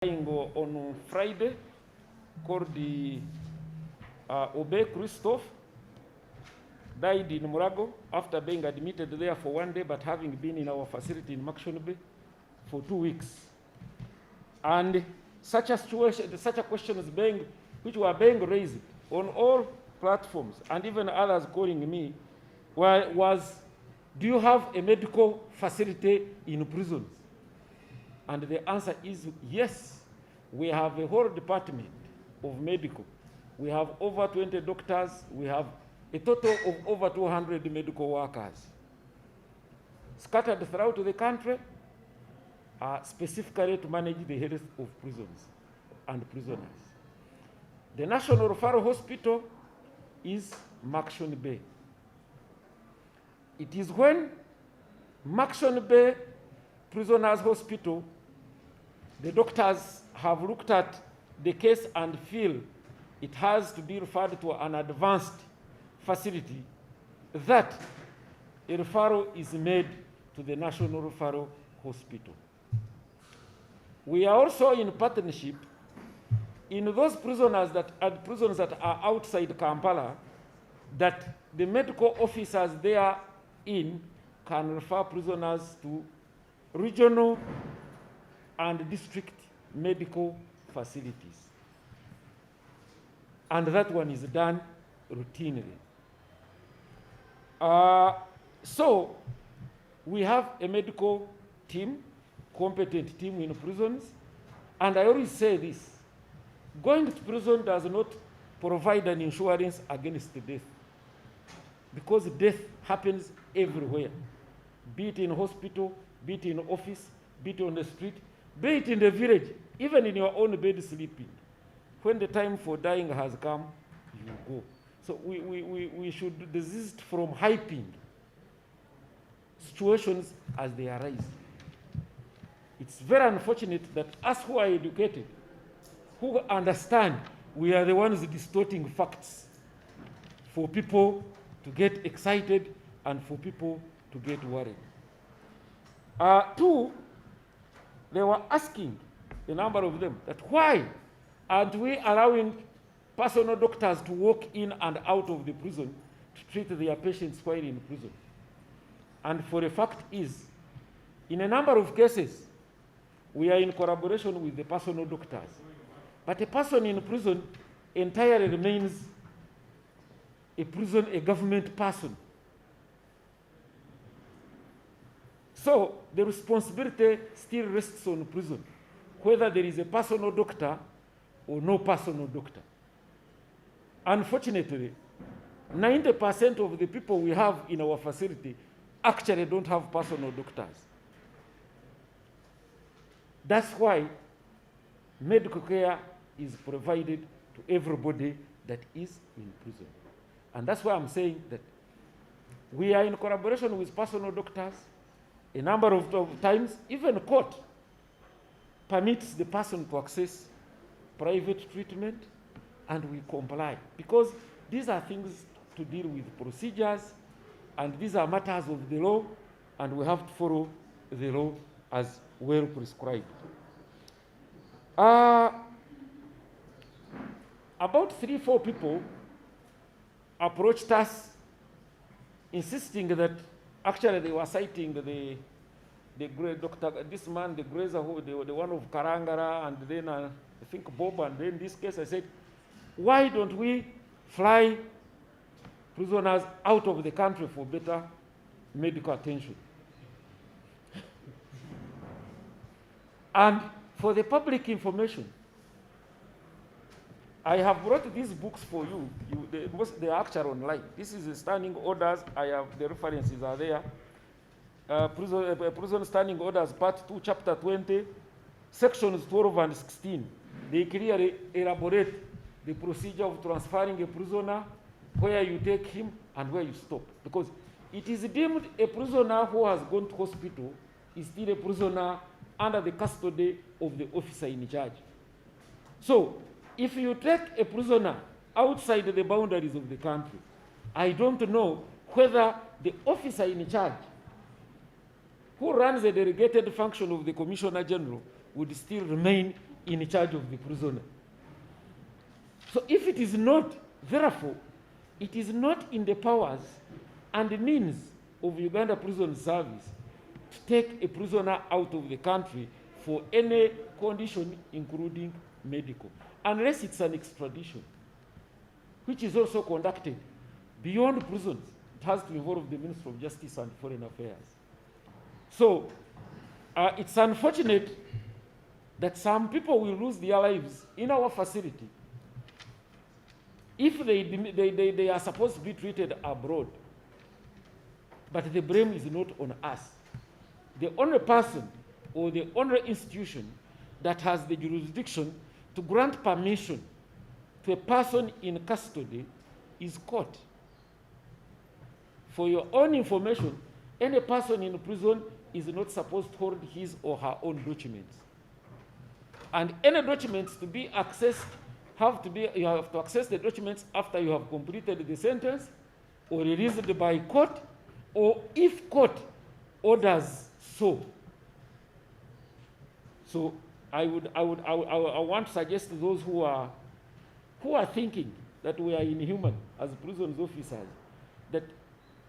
On Friday, called the Obby Christopher, died in Murago after being admitted there for 1 day, but having been in our facility in Makshon Bay for 2 weeks. And such a questions which were being raised on all platforms, and even others calling me, was, do you have a medical facility in prisons? And the answer is yes. We have a whole department of medical. We have over 20 doctors. We have a total of over 200 medical workers scattered throughout the country, specifically to manage the health of prisons and prisoners. The National Referral Hospital is Makshon Bay. It is when Makshon Bay Prisoners Hospital, the doctors have looked at the case and feel it has to be referred to an advanced facility, that a referral is made to the National Referral Hospital. We are also in partnership in those prisons that are outside Kampala, that the medical officers there in can refer prisoners to regional and district medical facilities. And that one is done routinely. So we have a medical team, competent team in prisons, and I always say this: going to prison does not provide an insurance against death, because death happens everywhere, be it in hospital, be it in office, be it on the street, be it in the village, even in your own bed sleeping. When the time for dying has come, you go. So we should desist from hyping situations as they arise. It's very unfortunate that us who are educated, who understand, we are the ones distorting facts for people to get excited and for people to get worried. Two, they were asking, a number of them, that why aren't we allowing personal doctors to walk in and out of the prison to treat their patients while in prison? And for the fact is, in a number of cases, we are in collaboration with the personal doctors. But a person in prison entirely remains a government person. So the responsibility still rests on prison, whether there is a personal doctor or no personal doctor. Unfortunately, 90% of the people we have in our facility actually don't have personal doctors. That's why medical care is provided to everybody that is in prison. And that's why I'm saying that we are in collaboration with personal doctors. A number of times, even court permits the person to access private treatment, and we comply, because these are things to deal with procedures, and these are matters of the law, and we have to follow the law as well prescribed. About 3-4 people approached us insisting that actually they were citing the great doctor, this man, the grazer, the one of Karangara, and then I think Bob, and then this case I said, why don't we fly prisoners out of the country for better medical attention? And for the public information, I have brought these books for you. They are actually online. This is the standing orders. I have the references are there. Prison Standing Orders, Part 2, Chapter 20, Sections 12 and 16. They clearly elaborate the procedure of transferring a prisoner, where you take him and where you stop. Because it is deemed a prisoner who has gone to hospital is still a prisoner under the custody of the officer in charge. So, if you take a prisoner outside the boundaries of the country, I don't know whether the officer in charge, who runs the delegated function of the Commissioner General, would still remain in charge of the prisoner. So if it is not, therefore, it is not in the powers and the means of Uganda Prison Service to take a prisoner out of the country for any condition, including medical, unless it's an extradition, which is also conducted beyond prisons. It has to involve the Ministry of Justice and Foreign Affairs. So it's unfortunate that some people will lose their lives in our facility if they are supposed to be treated abroad. But the blame is not on us. The only person or the only institution that has the jurisdiction to grant permission to a person in custody is court. For your own information, any person in prison is not supposed to hold his or her own documents. And any documents to be accessed you have to access the documents after you have completed the sentence or released by court, or if court orders so. So I want to suggest to those who are thinking that we are inhuman as prisons officers, that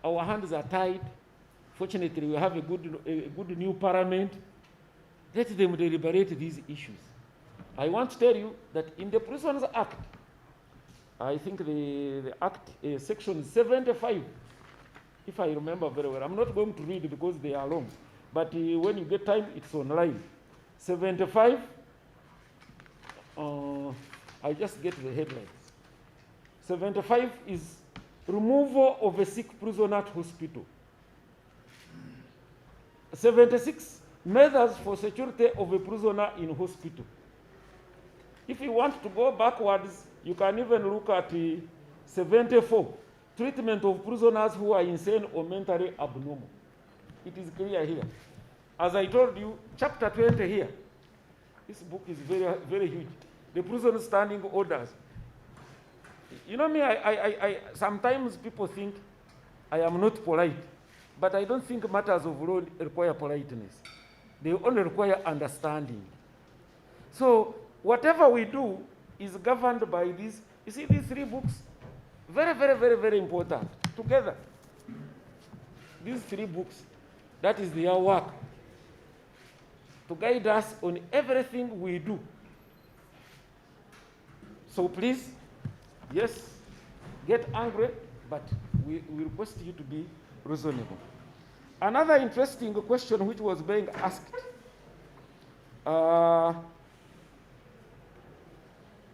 our hands are tied. Fortunately, we have a good new parliament. Let them deliberate these issues. I want to tell you that in the Prisons Act, I think the Act, Section 75, if I remember very well, I'm not going to read because they are long, but when you get time, it's online. 75, I just get the headlines. 75 is removal of a sick prisoner at hospital. 76, measures for security of a prisoner in hospital. If you want to go backwards, you can even look at 74, treatment of prisoners who are insane or mentally abnormal. It is clear here. As I told you, chapter 20 here, this book is very, very huge. The prison standing orders. You know me, I sometimes people think I am not polite, but I don't think matters of law require politeness. They only require understanding. So whatever we do is governed by these. You see, these three books, very, very, very, very important. Together, these three books, that is their work to guide us on everything we do. So please, yes, get angry, but we request you to be reasonable. Another interesting question which was being asked,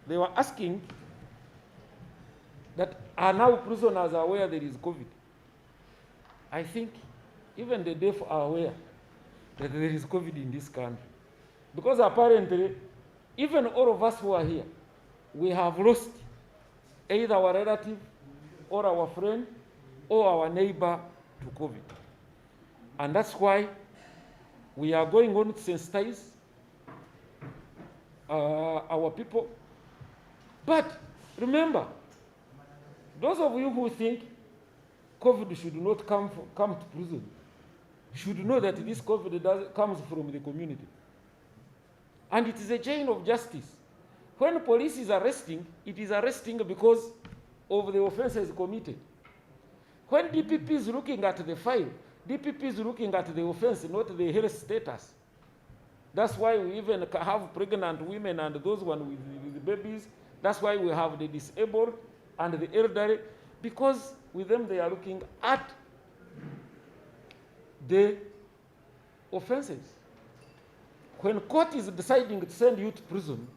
they were asking that are now prisoners aware there is COVID? I think even the deaf are aware that there is COVID in this country. Because apparently, even all of us who are here, we have lost either our relative or our friend or our neighbor to COVID. And that's why we are going on to sensitize our people. But remember, those of you who think COVID should not come to prison should know that this COVID comes from the community. And it is a chain of justice. When police is arresting, it is arresting because of the offenses committed. When DPP is looking at the file, DPP is looking at the offense, not the health status. That's why we even have pregnant women and those ones with babies. That's why we have the disabled and the elderly, because with them they are looking at the offenses. When court is deciding to send you to prison,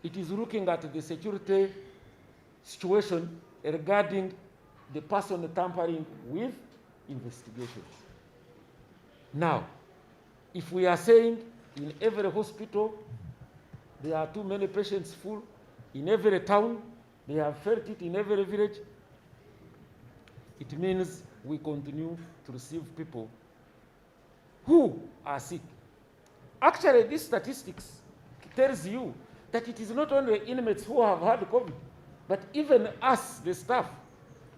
it is looking at the security situation regarding the person tampering with investigations. Now, if we are saying in every hospital there are too many patients full, in every town, they have felt it in every village, it means we continue to receive people who are sick. Actually, these statistics tells you that it is not only inmates who have had COVID, but even us, the staff.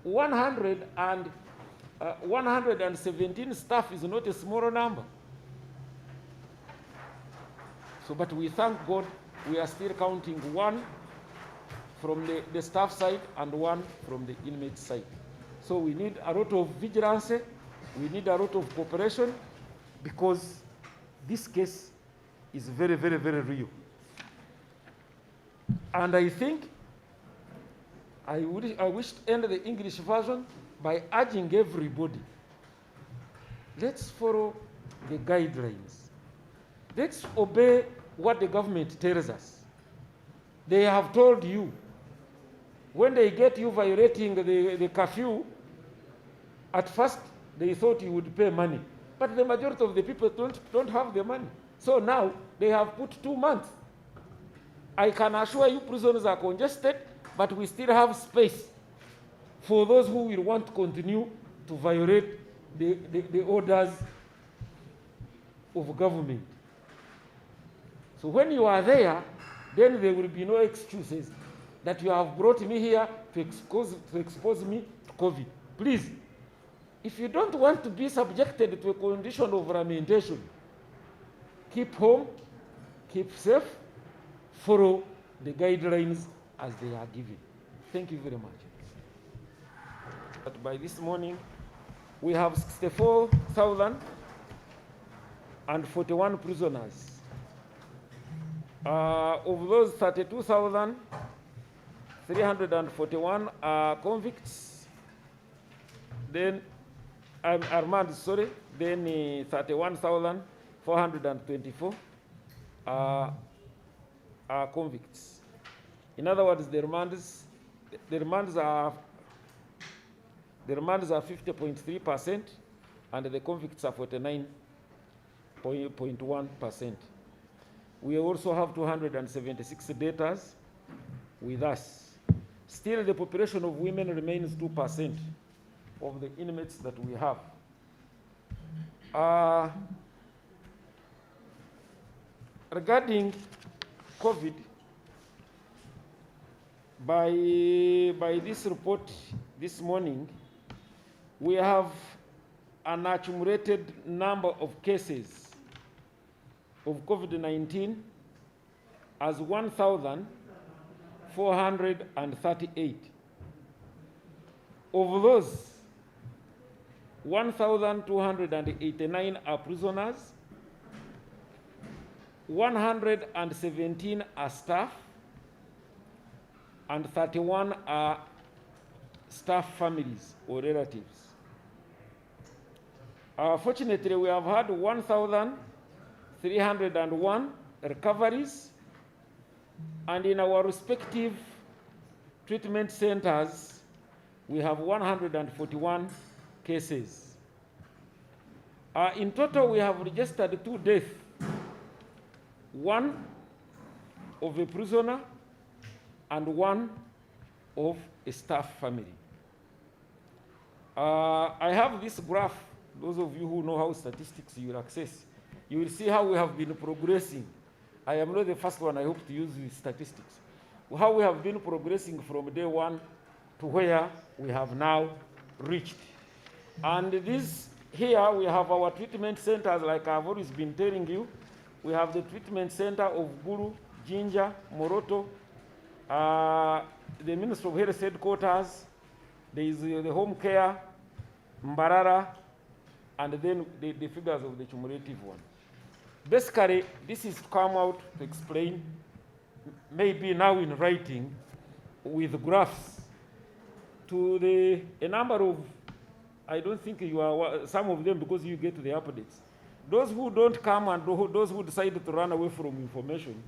117 staff is not a small number. So, but we thank God we are still counting one from the staff side and one from the inmate side. So we need a lot of vigilance, we need a lot of cooperation, because this case is very, very, very real. And I think I wish to end the English version by urging everybody, let's follow the guidelines. Let's obey what the government tells us. They have told you, when they get you violating the curfew, at first they thought you would pay money. But the majority of the people don't have the money. So now they have put 2 months. I can assure you prisons are congested, but we still have space for those who will want to continue to violate the orders of government. So when you are there, then there will be no excuses that you have brought me here to expose me to COVID. Please, if you don't want to be subjected to a condition of lamentation, keep home, keep safe, follow the guidelines as they are given. Thank you very much. But by this morning, we have 64,041 prisoners. Of those, 32,341 are convicts. Then, Armand, sorry. Then 31,424 are convicts. In other words, the remands are 50.3%, and the convicts are 49.1%. We also have 276 debtors with us. Still, the population of women remains 2% of the inmates that we have. Regarding COVID, by this report this morning, we have an accumulated number of cases of COVID-19 as 1,438. Of those, 1,289 are prisoners, 117 are staff, and 31 are staff families or relatives. Fortunately, we have had 1,301 recoveries, and in our respective treatment centers, we have 141 cases. In total, we have registered 2 deaths, one of a prisoner and one of a staff family. I have this graph. Those of you who know how statistics you will access, you will see how we have been progressing. I am not the first one, I hope, to use these statistics. How we have been progressing from day one to where we have now reached. And this here, we have our treatment centers, like I've always been telling you. We have the treatment center of Gulu, Jinja, Moroto, the Ministry of Health headquarters, there is the home care, Mbarara, and then the figures of the cumulative one. Basically, this is to come out to explain, maybe now in writing, with graphs, to a number of, I don't think you are, some of them, because you get the updates. Those who don't come and those who decide to run away from information,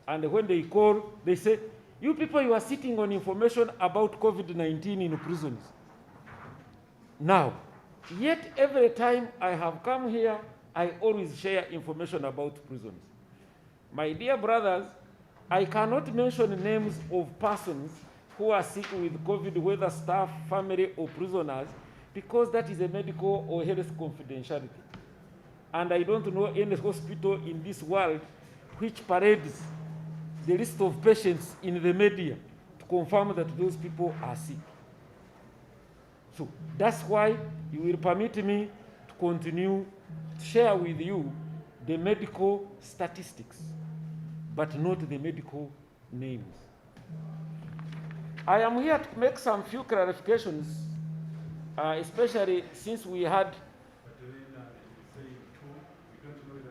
and when they call, they say, you people, you are sitting on information about COVID-19 in prisons. Now, yet every time I have come here, I always share information about prisons. My dear brothers, I cannot mention names of persons who are sick with COVID, whether staff, family, or prisoners, because that is a medical or health confidentiality. And I don't know any hospital in this world which parades the list of patients in the media to confirm that those people are sick. So that's why you will permit me to continue to share with you the medical statistics. but not the medical names. I am here to make some few clarifications, especially since we had...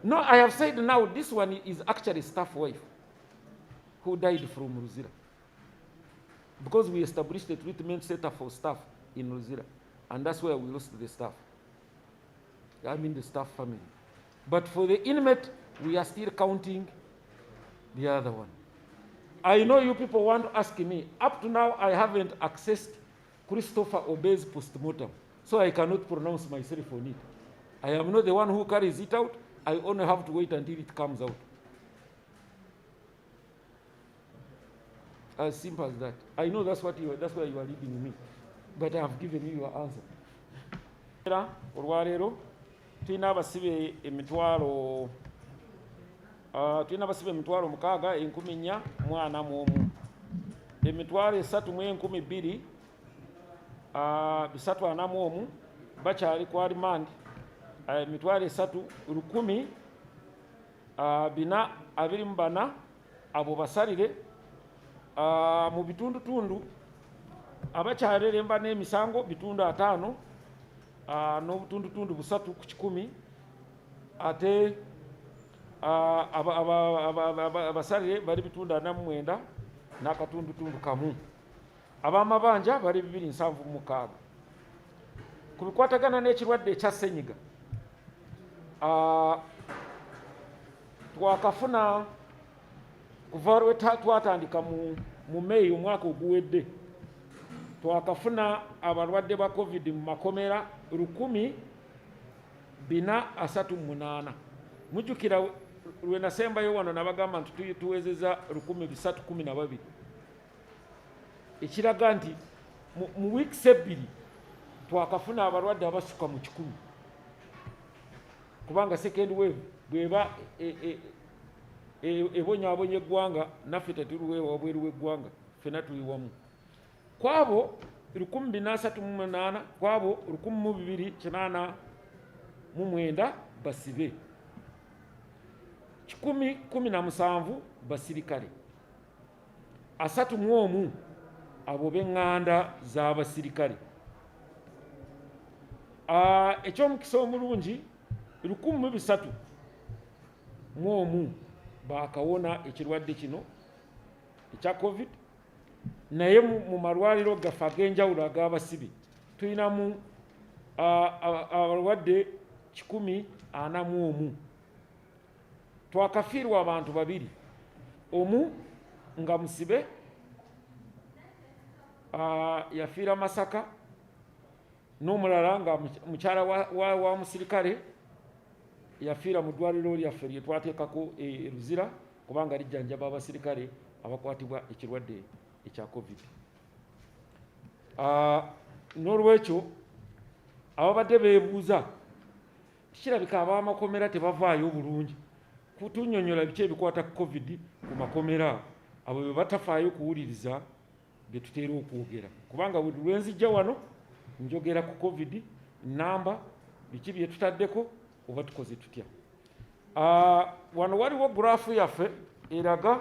No, I have said now this one is actually staff wife who died from Luzira, because we established a treatment center for staff in Luzira, and that's where we lost the staff. I mean the staff family. But for the inmate, we are still counting the other one. I know you people want to ask me. Up to now, I haven't accessed Christopher Obby's postmortem, so I cannot pronounce myself on it. I am not the one who carries it out. I only have to wait until it comes out. As simple as that. I know that's where you are leading me, but I have given you your answer. Olwaleero tulina abasibe emitwalo 6,441 emitwalo 3,012 341 bakyali ku remand, emitwalo 3,424 abo basalire mu bitundutundu abakyalelemba n'emisango bitundu 5 n'obutundutundu 3 ku 100 ate abasalire bali bitundu 49 n'akatundutundu kamu, ab'amabanja bali 276. Ku bikwatagana n'ekirwadde ekya ssenyiga twakafuna kuva lwe twatandika mu May omwaka oguwedde, twakafuna abalwadde ba COVID mu makomera 1,438. Mujjukira lwe nasembayo wano nabagamba nti tuwezeza 1,312, ekiraga nti mu weeks 2 twakafuna abalwadde abasuka mu 1,000, kubanga second wave bweba ebonyaabonya eggwanga naffe tetuluweewa wabweru w'eggwanga, ffena tuli wamu. Kwabo 1,238, kwabo 1,289 basibe, 117 basirikale, 31 abo b'eŋŋanda z'abasirikale. Ekyomukisa omulungi 1,301 bakawona ekirwadde kino ekya COVID, naye mu malwaliro gaffe ag'enjawulo ag'abasibe tulinamu abalwadde 141. Twakafiirwa abantu 2, omu nga musibe yafiira Masaka, n'omulala nga mukyala wa musirikale yafiira mu ddwaliro lyaffe lye twateekako Luzira, kubanga lijjanjaba abasirikale abakwatibwa ekirwadde ekya COVID. N'olwekyo ababadde beebuuza, kirabika ab'amakomera tebavaayo bulungi kutunnyonnyola biki ebikwata ku COVID ku makomera, abo be batafaayo kuwuliriza bye tuteera okwogera, kubanga buli lwe nzijja wano njogera ku COVID, namba, biki bye tutaddeko oba tukoze tutya. Wano waliwo graafu yaffe eraga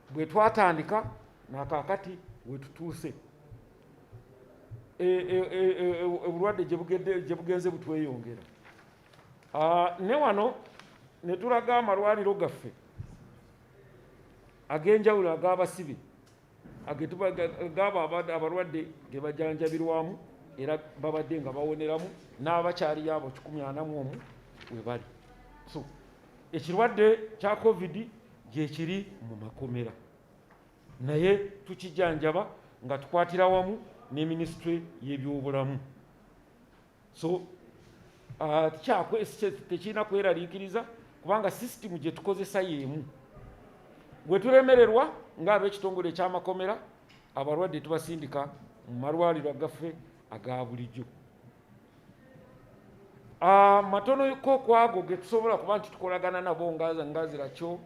bwe twatandika n'akaakati we tutuuse, obulwadde gye bugenze butweyongera. Ne wano ne tulaga amalwaliro gaffe ag'enjawulo ag'abasibe agaba abalwadde ge bajanjabirwamu era babadde nga bawoneramu, n'abakyali abo 141 we bali. So ekirwadde kya COVID gyekiri mu makomera, naye tukijanjaba nga tukwatira wamu ne Ministry y'ebyobulamu. So tekirina kweraliikiriza, kubanga sisitimu gye tukozesa y'emu. Bwe tulemererwa ng'ab'ekitongole eky'amakomera, abalwadde tubasindika mu malwaliro gaffe aga bulijjo. Matono ko kwago ge tusobola kuba nti tukolagana nabo nga Zirakyo,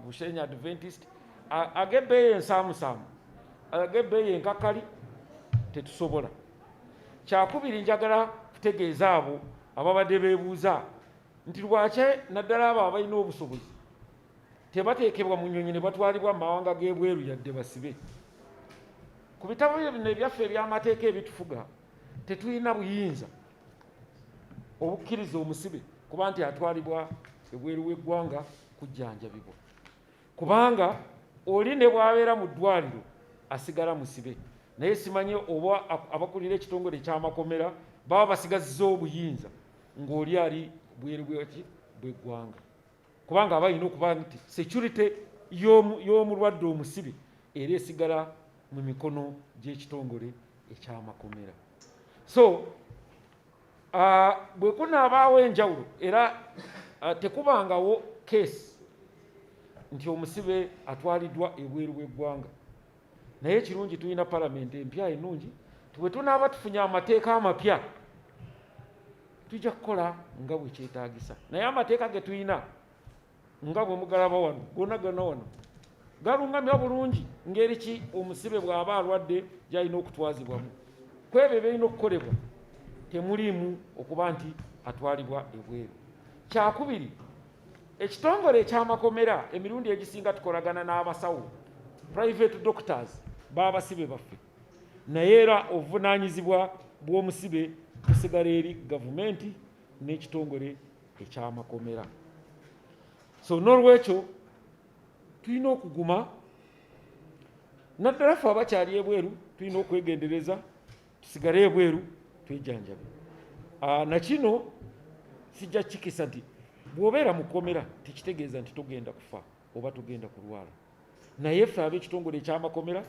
Bushenyi Adventist, ag'ebbeeyi ensaamusaamu, ag'ebbeeyi enkakali tetusobola. Kyakubiri njagala kutegeeza abo ababadde beebuuza nti lwaki naddala abo abalina obusobozi tebateekebwa mu nnyonyi ne batwalibwa mu mawanga g'ebweru yadde basibe. Ku bitabo bino ebyaffe eby'amateeka ebitufuga tetulina buyinza obukkiriza omusibe kuba nti atwalibwa ebweru w'eggwanga kujjanjabibwa, kubanga oli ne bw'abeera mu ddwaliro asigala musibe. Naye simanye oba abakulira ekitongole eky'amakomera baba basigazizza obuyinza ng'oli ali bweru bw'eggwanga, kubanga aba alina okuba nti security y'omulwadde omusibe era esigala mu mikono gy'ekitongole eky'amakomera. So bwe kunaabaawo enjawulo era tekubangawo keesi nti omusibe atwaliddwa ebweru w'eggwanga, naye kirungi tulina palamenti empya ennungi, bwe tunaaba tufunye amateeka amapya tujja kukola nga bwe kyetaagisa. Naye amateeka ge tulina nga bwe mugalaba wano gonna wano galungamya bulungi ngeri ki omusibe bw'aba alwadde gy'alina okutwazibwamu. Ku ebyo ebirina okukolebwa temuliimu okuba nti atwalibwa ebweru. Kyakubiri, ekitongole eky'amakomera emirundi egisinga tukolagana n'abasawo, private doctors b'abasibe baffe, naye era obuvunaanyizibwa bw'omusibe busigala eri gavumenti n'ekitongole eky'amakomera. So n'olwekyo tulina okuguma, naddala ffe abakyali ebweru tulina okwegendereza tusigale ebweru twejjanjabe. Na kino sijja kikisa nti bw'obeera mu kkomera tekitegeeza nti tugenda kufa oba tugenda kulwala. Naye ffe ab'ekitongole eky'amakomera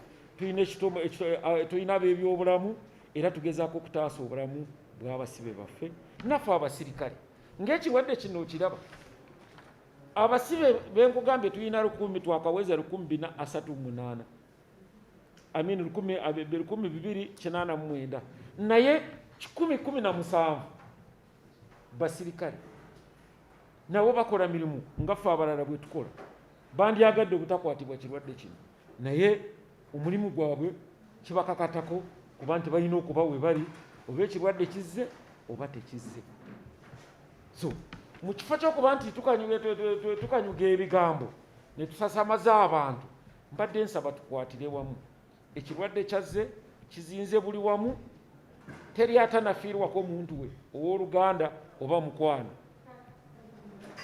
tulina ab'ebyobulamu era tugezaako okutaasa obulamu bw'abasibe baffe naffe abasirikale. Ng'ekirwadde kino okiraba, abasibe benkugambye tulina 1,000 twakaweza 438, 2,289, naye 117 basirikale nabo bakola mirimu nga ffe abalala bwe tukola. Bandyagadde obutakwatibwa kirwadde kino, naye omulimu gwabwe kibakakatako kuba nti balina okuba we bali oba ekirwadde kizze oba tekizze. So mu kifo ky'okuba nti tukanyuga ebigambo ne tusasamaza abantu, mbadde nsaba tukwatire wamu. Ekirwadde kyazze kizinze buli wamu, teri atanafiirwako muntu we ow'Oluganda oba mukwano.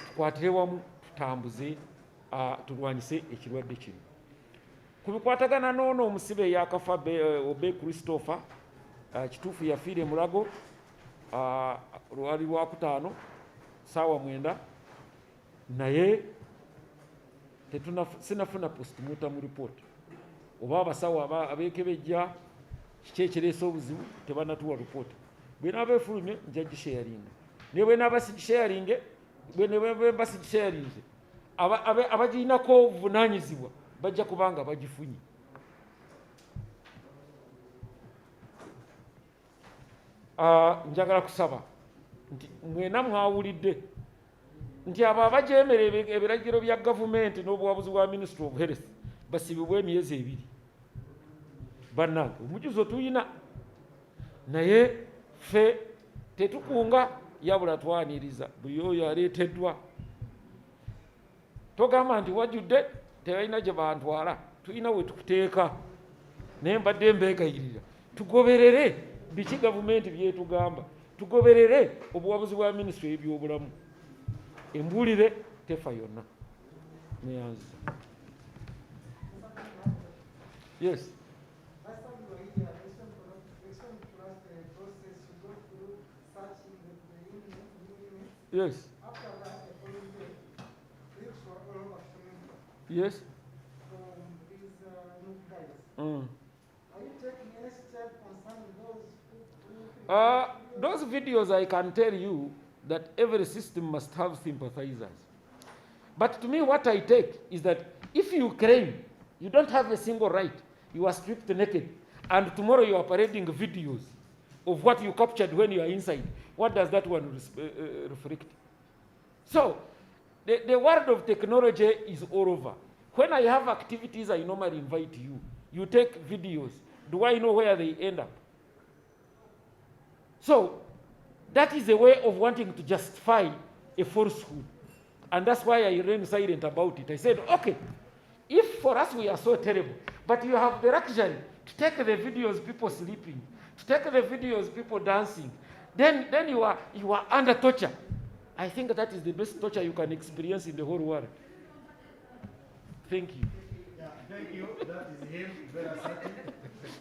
Tukwatire wamu tutambuze, tulwanyise ekirwadde kino. Ku bikwatagana n'ono omusibe eyakafa Obby Christopher, kituufu yafiire Mulago lwali Lwakutaano ssaawa 9, naye sinafuna postmortem report oba abasawo abeekebejja kiki ekireese obuzibu tebanatuwa report. Bwe naaba efulumye nja gisharinga, naye bwe naaba sigisharinge, bwe mba sigisharinze abagirinako obuvunaanyizibwa bajja kubanga bagifunye. Njagala kusaba nti mwena mwawulidde nti abo abajeemera ebiragiro bya gavumenti n'obuwabuzi bwa Ministry of Health basibibwe emyezi 2. Bannange omujuzo tuyina, naye ffe tetukunga yabula twaniriza buli oyo aleeteddwa. Togamba nti wajjudde tebalina gye bantwala, tulina we tukuteeka. Naye mbadde mbeegayirira tugoberere biki gavumenti byetugamba, tugoberere obuwabuzi bwa Ministry y'ebyobulamu. Embuulire tefa yonna neyanziza. Yes. Yes. Yes. Are you taking any step concerning those videos? I can tell you that every system must have sympathizers. But to me, what I take is that if you claim you don't have a single right, you are stripped naked, and tomorrow you are parading videos of what you captured when you are inside, what does that one reflect? So, the world of technology is all over. When I have activities, I normally invite you. You take videos. Do I know where they end up? So, that is a way of wanting to justify a falsehood. And that's why I remained silent about it. I said, okay, if for us we are so terrible, but you have the luxury to take the videos people sleeping, to take the videos people dancing, then you are under torture. I think that is the best torture you can experience in the whole world. Thank you. Yeah, thank you. That is him. Very assertive.